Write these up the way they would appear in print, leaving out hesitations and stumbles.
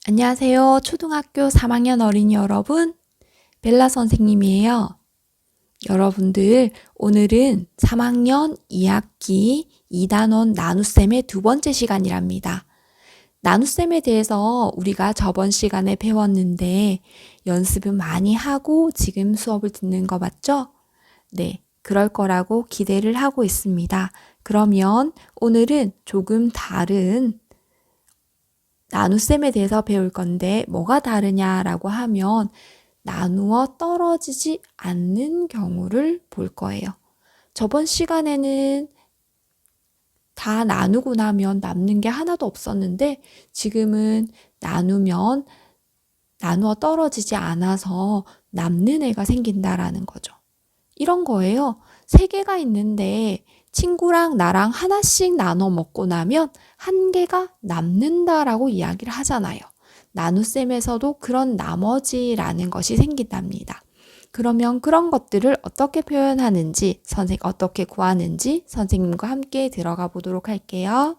안녕하세요. 초등학교 3학년 어린이 여러분, 벨라 선생님이에요. 여러분들, 오늘은 3학년 2학기 2단원 나눗셈의 두 번째 시간이랍니다. 나눗셈에 대해서 우리가 저번 시간에 배웠는데 연습은 많이 하고 지금 수업을 듣는 거 맞죠? 네, 그럴 거라고 기대를 하고 있습니다. 그러면 오늘은 조금 다른 나눗셈에 대해서 배울 건데 뭐가 다르냐라고 하면 나누어 떨어지지 않는 경우를 볼 거예요. 저번 시간에는 다 나누고 나면 남는 게 하나도 없었는데 지금은 나누면 나누어 떨어지지 않아서 남는 애가 생긴다라는 거죠. 이런 거예요. 3개가 있는데 친구랑 나랑 하나씩 나눠 먹고 나면 1개가 남는다라고 이야기를 하잖아요. 나눗셈에서도 그런 나머지라는 것이 생긴답니다. 그러면 그런 것들을 어떻게 표현하는지, 어떻게 구하는지 선생님과 함께 들어가 보도록 할게요.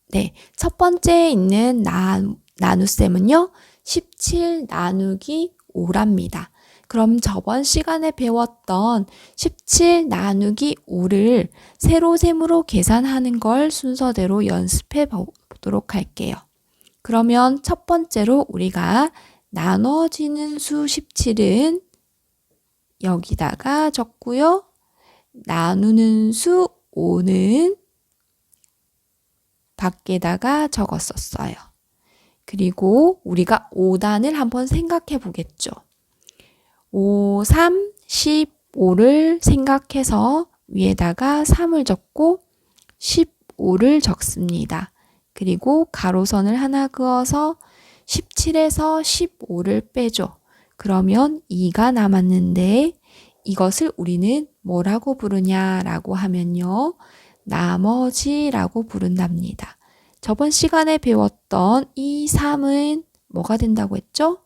네, 첫 번째 있는 나눗셈은요, 17 나누기 5랍니다. 그럼 저번 시간에 배웠던 17 나누기 5를 세로셈으로 계산하는 걸 순서대로 연습해 보도록 할게요. 그러면 첫 번째로 우리가 나눠지는 수 17은 여기다가 적고요. 나누는 수 5는 밖에다가 적었었어요. 그리고 우리가 5단을 한번 생각해 보겠죠. 5, 3, 15를 생각해서 위에다가 3을 적고 15를 적습니다. 그리고 가로선을 하나 그어서 17에서 15를 빼죠. 그러면 2가 남았는데 이것을 우리는 뭐라고 부르냐라고 하면요. 나머지라고 부른답니다. 저번 시간에 배웠던 이 3은 뭐가 된다고 했죠?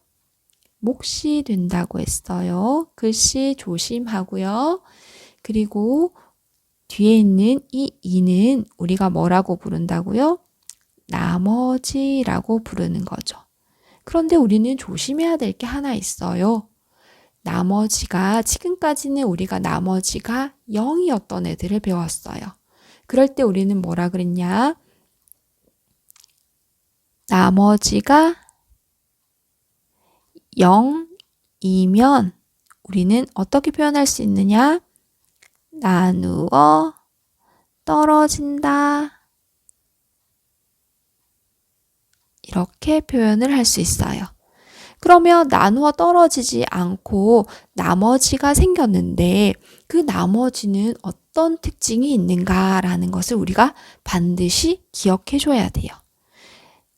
몫이 된다고 했어요. 글씨 조심하고요. 그리고 뒤에 있는 이 2는 우리가 뭐라고 부른다고요? 나머지라고 부르는 거죠. 그런데 우리는 조심해야 될 게 하나 있어요. 나머지가 지금까지는 우리가 나머지가 0이었던 애들을 배웠어요. 그럴 때 우리는 뭐라 그랬냐? 나머지가 0이면 우리는 어떻게 표현할 수 있느냐? 나누어 떨어진다. 이렇게 표현을 할 수 있어요. 그러면 나누어 떨어지지 않고 나머지가 생겼는데 그 나머지는 어떤 특징이 있는가라는 것을 우리가 반드시 기억해 줘야 돼요.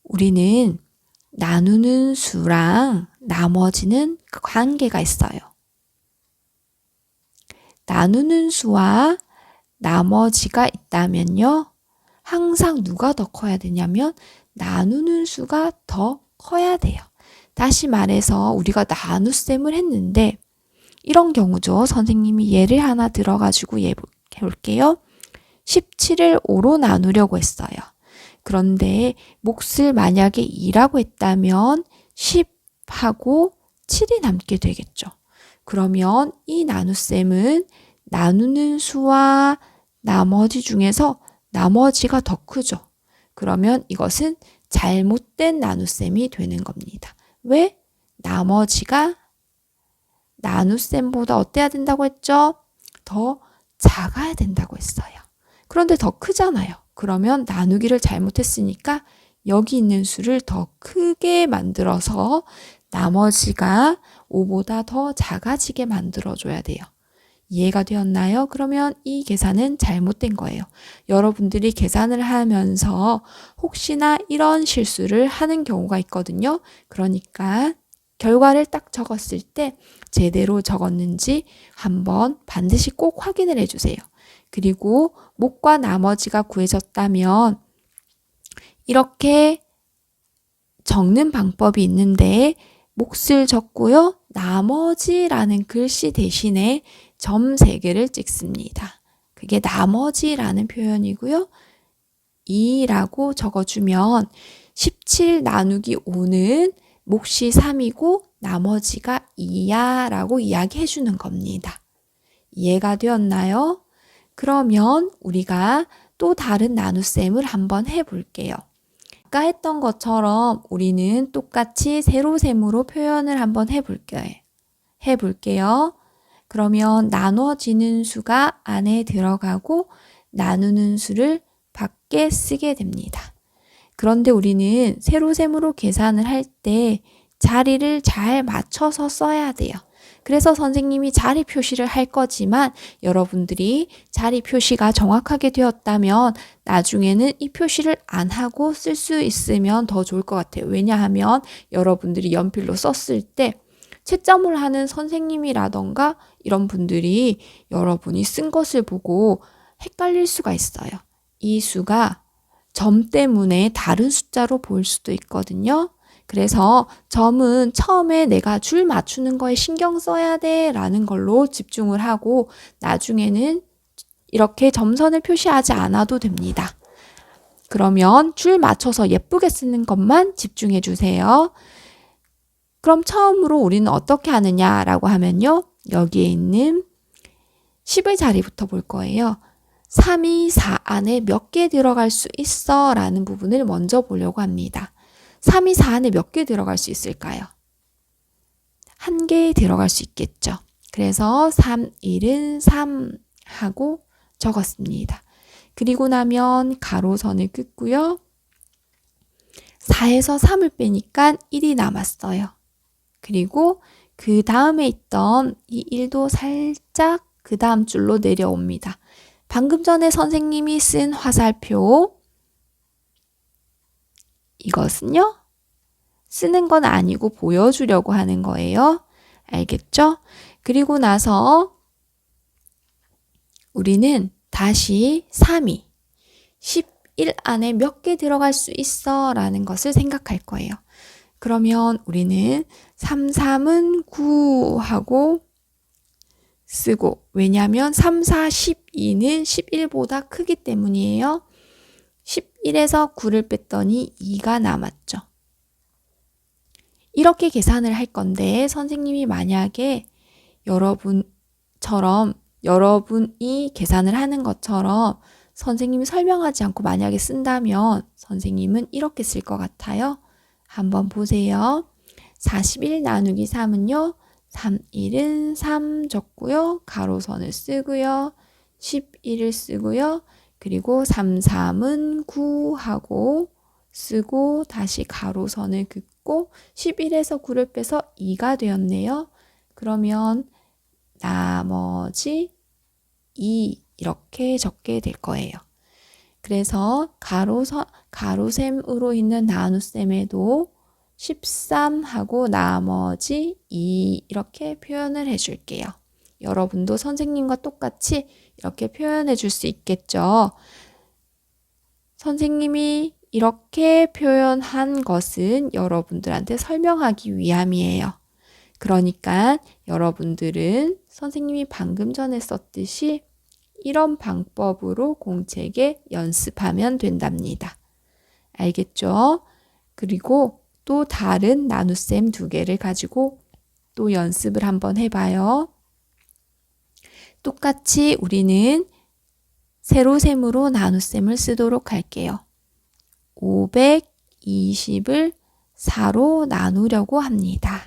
우리는 나누는 수랑 나머지는 관계가 있어요. 나누는 수와 나머지가 있다면요. 항상 누가 더 커야 되냐면 나누는 수가 더 커야 돼요. 다시 말해서 우리가 나눗셈을 했는데 이런 경우죠. 선생님이 예를 하나 들어가지고 해볼게요. 17을 5로 나누려고 했어요. 그런데 몫을 만약에 2라고 했다면 10하고 7이 남게 되겠죠. 그러면 이 나눗셈은 나누는 수와 나머지 중에서 나머지가 더 크죠. 그러면 이것은 잘못된 나눗셈이 되는 겁니다. 왜? 나머지가 나눗셈보다 어때야 된다고 했죠? 더 작아야 된다고 했어요. 그런데 더 크잖아요. 그러면 나누기를 잘못했으니까 여기 있는 수를 더 크게 만들어서 나머지가 5보다 더 작아지게 만들어줘야 돼요. 이해가 되었나요? 그러면 이 계산은 잘못된 거예요. 여러분들이 계산을 하면서 혹시나 이런 실수를 하는 경우가 있거든요. 그러니까 결과를 딱 적었을 때 제대로 적었는지 한번 반드시 꼭 확인을 해주세요. 그리고 몫과 나머지가 구해졌다면 이렇게 적는 방법이 있는데 몫을 적고요. 나머지라는 글씨 대신에 점 3개를 찍습니다. 그게 나머지라는 표현이고요. 2라고 적어주면 17 나누기 5는 몫이 3이고 나머지가 2야 라고 이야기해 주는 겁니다. 이해가 되었나요? 그러면 우리가 또 다른 나눗셈을 한번 해볼게요. 아까 했던 것처럼 우리는 똑같이 세로셈으로 표현을 한번 해볼게요. 그러면 나눠지는 수가 안에 들어가고 나누는 수를 밖에 쓰게 됩니다. 그런데 우리는 세로셈으로 계산을 할 때 자리를 잘 맞춰서 써야 돼요. 그래서 선생님이 자리 표시를 할 거지만 여러분들이 자리 표시가 정확하게 되었다면 나중에는 이 표시를 안 하고 쓸 수 있으면 더 좋을 것 같아요. 왜냐하면 여러분들이 연필로 썼을 때 채점을 하는 선생님이라던가 이런 분들이 여러분이 쓴 것을 보고 헷갈릴 수가 있어요. 이 수가 점 때문에 다른 숫자로 보일 수도 있거든요. 그래서 점은 처음에 내가 줄 맞추는 거에 신경 써야 돼 라는 걸로 집중을 하고 나중에는 이렇게 점선을 표시하지 않아도 됩니다. 그러면 줄 맞춰서 예쁘게 쓰는 것만 집중해 주세요. 그럼 처음으로 우리는 어떻게 하느냐라고 하면요. 여기에 있는 10의 자리부터 볼 거예요. 3이 4 안에 몇 개 들어갈 수 있어 라는 부분을 먼저 보려고 합니다. 3이 4 안에 몇 개 들어갈 수 있을까요? 한 개 들어갈 수 있겠죠. 그래서 3, 1은 3 하고 적었습니다. 그리고 나면 가로선을 긋고요. 4에서 3을 빼니까 1이 남았어요. 그리고 그 다음에 있던 이 1도 살짝 그 다음 줄로 내려옵니다. 방금 전에 선생님이 쓴 화살표 이것은요? 쓰는 건 아니고 보여주려고 하는 거예요. 알겠죠? 그리고 나서 우리는 다시 3이 11 안에 몇 개 들어갈 수 있어 라는 것을 생각할 거예요. 그러면 우리는 3, 3은 9 하고 쓰고 왜냐하면 3, 4, 12는 11보다 크기 때문이에요. 11에서 9를 뺐더니 2가 남았죠. 이렇게 계산을 할 건데 선생님이 만약에 여러분처럼 여러분이 계산을 하는 것처럼 선생님이 설명하지 않고 만약에 쓴다면 선생님은 이렇게 쓸 것 같아요. 한번 보세요. 41 나누기 3은요. 3, 1은 3 적고요. 가로선을 쓰고요. 11을 쓰고요. 그리고 3, 3은 9 하고 쓰고 다시 가로선을 긋고 11에서 9를 빼서 2가 되었네요. 그러면 나머지 2 이렇게 적게 될 거예요. 그래서 가로셈으로 있는 나눗셈에도 13하고 나머지 2 이렇게 표현을 해줄게요. 여러분도 선생님과 똑같이 이렇게 표현해 줄 수 있겠죠. 선생님이 이렇게 표현한 것은 여러분들한테 설명하기 위함이에요. 그러니까 여러분들은 선생님이 방금 전에 썼듯이 이런 방법으로 공책에 연습하면 된답니다. 알겠죠? 그리고 또 다른 나눗셈 2개를 가지고 또 연습을 한번 해봐요. 똑같이 우리는 세로셈으로 나눗셈을 쓰도록 할게요. 520을 4로 나누려고 합니다.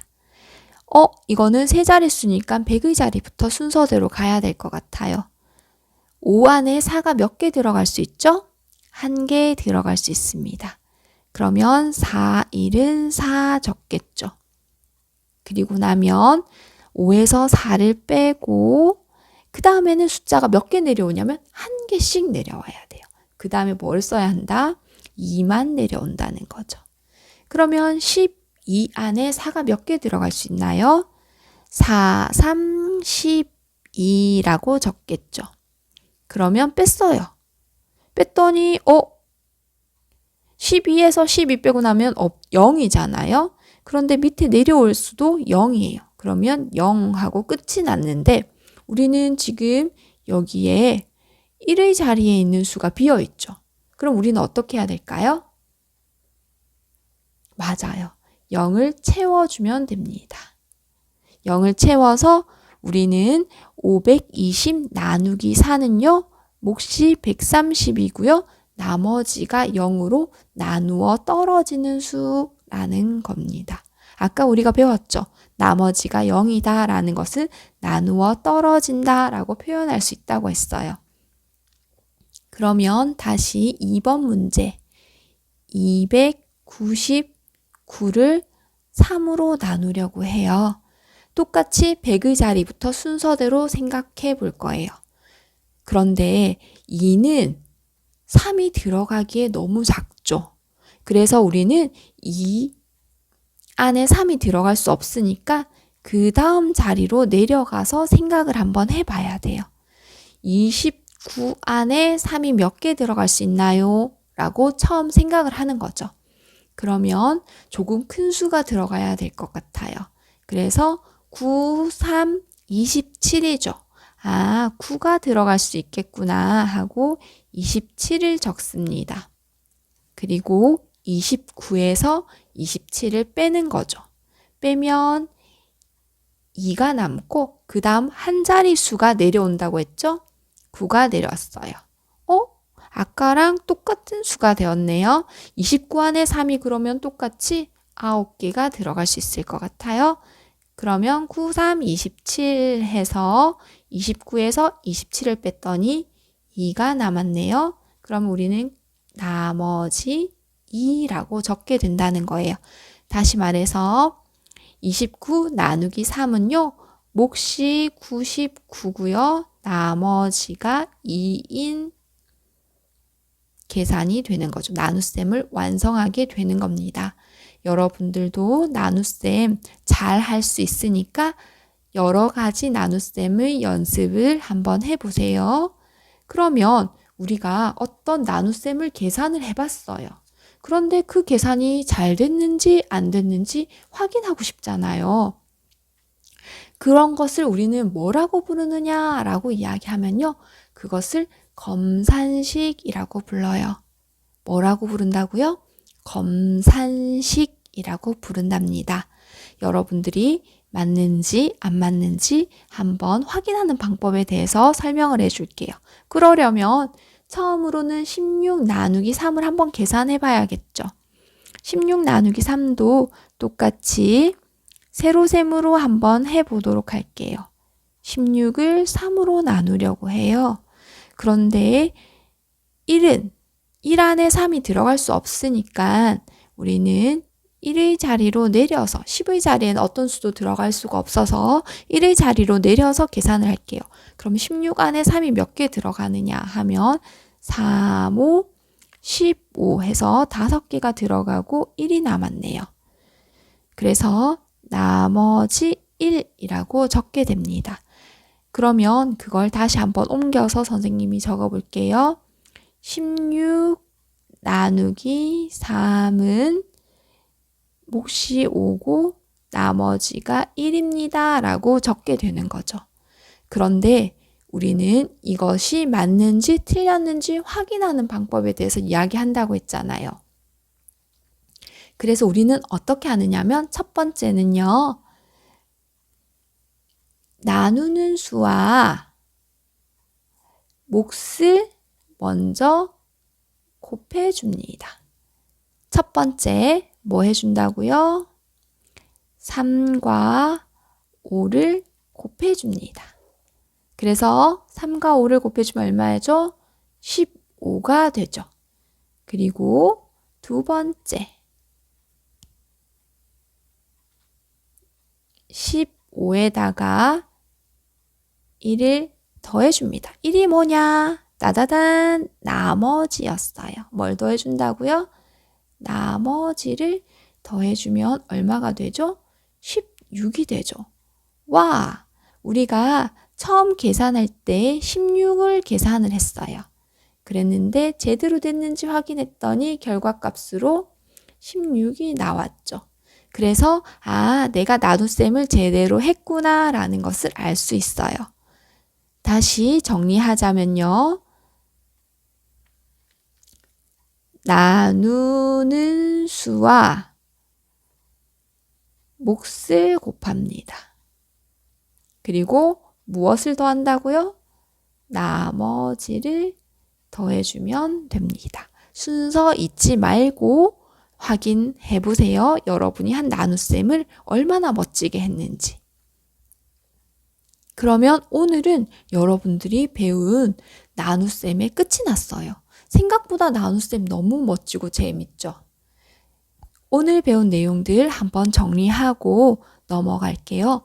이거는 세 자릿수니까 100의 자리부터 순서대로 가야 될 것 같아요. 5 안에 4가 몇 개 들어갈 수 있죠? 1개 들어갈 수 있습니다. 그러면 4, 1은 4 적겠죠. 그리고 나면 5에서 4를 빼고 그 다음에는 숫자가 몇 개 내려오냐면 1개씩 내려와야 돼요. 그 다음에 뭘 써야 한다? 2만 내려온다는 거죠. 그러면 12 안에 4가 몇 개 들어갈 수 있나요? 4, 3, 12라고 적겠죠. 그러면 뺐어요. 뺐더니 12에서 12 빼고 나면 0이잖아요. 그런데 밑에 내려올 수도 0이에요. 그러면 0하고 끝이 났는데 우리는 지금 여기에 1의 자리에 있는 수가 비어 있죠. 그럼 우리는 어떻게 해야 될까요? 맞아요. 0을 채워주면 됩니다. 0을 채워서 우리는 520 나누기 4는요. 몫이 130이고요. 나머지가 0으로 나누어 떨어지는 수라는 겁니다. 아까 우리가 배웠죠. 나머지가 0이다 라는 것을 나누어 떨어진다 라고 표현할 수 있다고 했어요. 그러면 다시 2번 문제. 299를 3으로 나누려고 해요. 똑같이 100의 자리부터 순서대로 생각해 볼 거예요. 그런데 2는 3이 들어가기에 너무 작죠. 그래서 우리는 2 안에 3이 들어갈 수 없으니까 그 다음 자리로 내려가서 생각을 한번 해봐야 돼요. 29 안에 3이 몇 개 들어갈 수 있나요? 라고 처음 생각을 하는 거죠. 그러면 조금 큰 수가 들어가야 될 것 같아요. 그래서 9, 3, 27이죠. 아, 9가 들어갈 수 있겠구나 하고 27을 적습니다. 그리고 29에서 27을 빼는 거죠. 빼면 2가 남고 그 다음 한 자릿수가 내려온다고 했죠? 9가 내려왔어요. 아까랑 똑같은 수가 되었네요. 29 안에 3이 그러면 똑같이 9개가 들어갈 수 있을 것 같아요. 그러면 9, 3, 27 해서 29에서 27을 뺐더니 2가 남았네요. 그럼 우리는 나머지 2라고 적게 된다는 거예요. 다시 말해서 29 나누기 3은요. 몫이 99고요. 나머지가 2인 계산이 되는 거죠. 나눗셈을 완성하게 되는 겁니다. 여러분들도 나눗셈 잘 할 수 있으니까 여러 가지 나눗셈의 연습을 한번 해보세요. 그러면 우리가 어떤 나눗셈을 계산을 해봤어요. 그런데 그 계산이 잘 됐는지 안 됐는지 확인하고 싶잖아요. 그런 것을 우리는 뭐라고 부르느냐라고 이야기하면요. 그것을 검산식이라고 불러요. 뭐라고 부른다고요? 검산식이라고 부른답니다. 여러분들이 맞는지 안 맞는지 한번 확인하는 방법에 대해서 설명을 해줄게요. 그러려면 처음으로는 16 나누기 3을 한번 계산해 봐야겠죠. 16 나누기 3도 똑같이 세로셈으로 한번 해보도록 할게요. 16을 3으로 나누려고 해요. 그런데 1은 1 안에 3이 들어갈 수 없으니까 우리는 1의 자리로 내려서 10의 자리에는 어떤 수도 들어갈 수가 없어서 1의 자리로 내려서 계산을 할게요. 그럼 16 안에 3이 몇 개 들어가느냐 하면 3, 5, 15 해서 5개가 들어가고 1이 남았네요. 그래서 나머지 1이라고 적게 됩니다. 그러면 그걸 다시 한번 옮겨서 선생님이 적어볼게요. 16 나누기 3은 몫이 5고 나머지가 1입니다. 라고 적게 되는 거죠. 그런데 우리는 이것이 맞는지 틀렸는지 확인하는 방법에 대해서 이야기한다고 했잖아요. 그래서 우리는 어떻게 하느냐면 첫 번째는요. 나누는 수와 몫을 먼저 곱해줍니다. 첫 번째 뭐 해준다고요? 3과 5를 곱해줍니다. 그래서 3과 5를 곱해주면 얼마죠? 15가 되죠. 그리고 두 번째 15에다가 1을 더해줍니다. 1이 뭐냐? 따다단 나머지였어요. 뭘 더해준다고요? 나머지를 더해주면 얼마가 되죠? 16이 되죠. 와, 우리가 처음 계산할 때 16을 계산을 했어요. 그랬는데 제대로 됐는지 확인했더니 결과값으로 16이 나왔죠. 그래서 내가 나눗셈을 제대로 했구나 라는 것을 알 수 있어요. 다시 정리하자면요. 나누는 수와 몫을 곱합니다. 그리고 무엇을 더한다고요? 나머지를 더해주면 됩니다. 순서 잊지 말고 확인해 보세요. 여러분이 한 나눗셈을 얼마나 멋지게 했는지. 그러면 오늘은 여러분들이 배운 나눗셈의 끝이 났어요. 생각보다 나눗셈 너무 멋지고 재밌죠? 오늘 배운 내용들 한번 정리하고 넘어갈게요.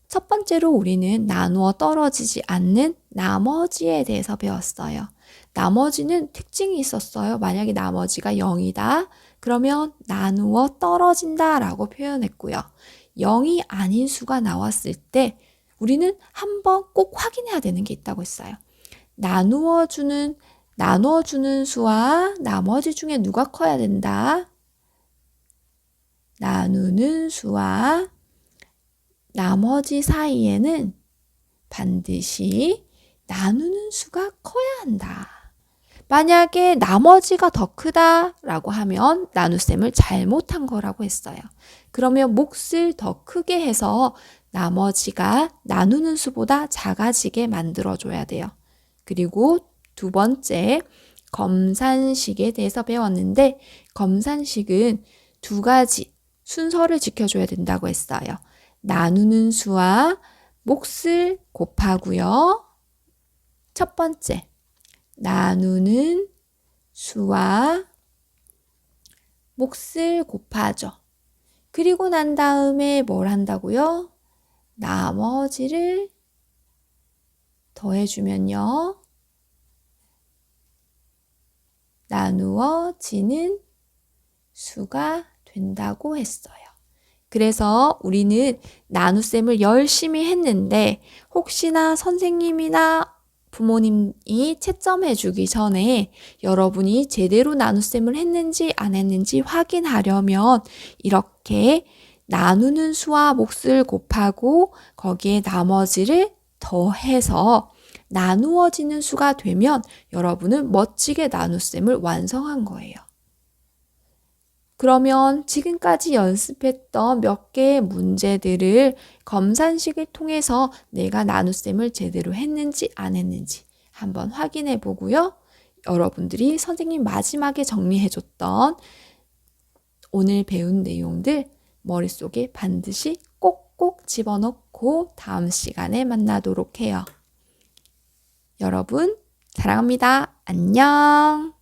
첫 번째로 우리는 나누어 떨어지지 않는 나머지에 대해서 배웠어요. 나머지는 특징이 있었어요. 만약에 나머지가 0이다. 그러면 나누어 떨어진다 라고 표현했고요. 0이 아닌 수가 나왔을 때 우리는 한번 꼭 확인해야 되는 게 있다고 했어요. 나누어주는 수와 나머지 중에 누가 커야 된다? 나누는 수와 나머지 사이에는 반드시 나누는 수가 커야 한다. 만약에 나머지가 더 크다라고 하면 나눗셈을 잘못한 거라고 했어요. 그러면 몫을 더 크게 해서 나머지가 나누는 수보다 작아지게 만들어줘야 돼요. 그리고 두 번째, 검산식에 대해서 배웠는데 검산식은 두 가지 순서를 지켜줘야 된다고 했어요. 나누는 수와 몫을 곱하고요. 첫 번째, 나누는 수와 몫을 곱하죠. 그리고 난 다음에 뭘 한다고요? 나머지를 더해주면요. 나누어지는 수가 된다고 했어요. 그래서 우리는 나눗셈을 열심히 했는데 혹시나 선생님이나 부모님이 채점해 주기 전에 여러분이 제대로 나눗셈을 했는지 안 했는지 확인하려면 이렇게 나누는 수와 몫을 곱하고 거기에 나머지를 더해서 나누어지는 수가 되면 여러분은 멋지게 나눗셈을 완성한 거예요. 그러면 지금까지 연습했던 몇 개의 문제들을 검산식을 통해서 내가 나눗셈을 제대로 했는지 안 했는지 한번 확인해 보고요. 여러분들이 선생님 마지막에 정리해줬던 오늘 배운 내용들 머릿속에 반드시 꼭꼭 집어넣고 다음 시간에 만나도록 해요. 여러분 사랑합니다. 안녕.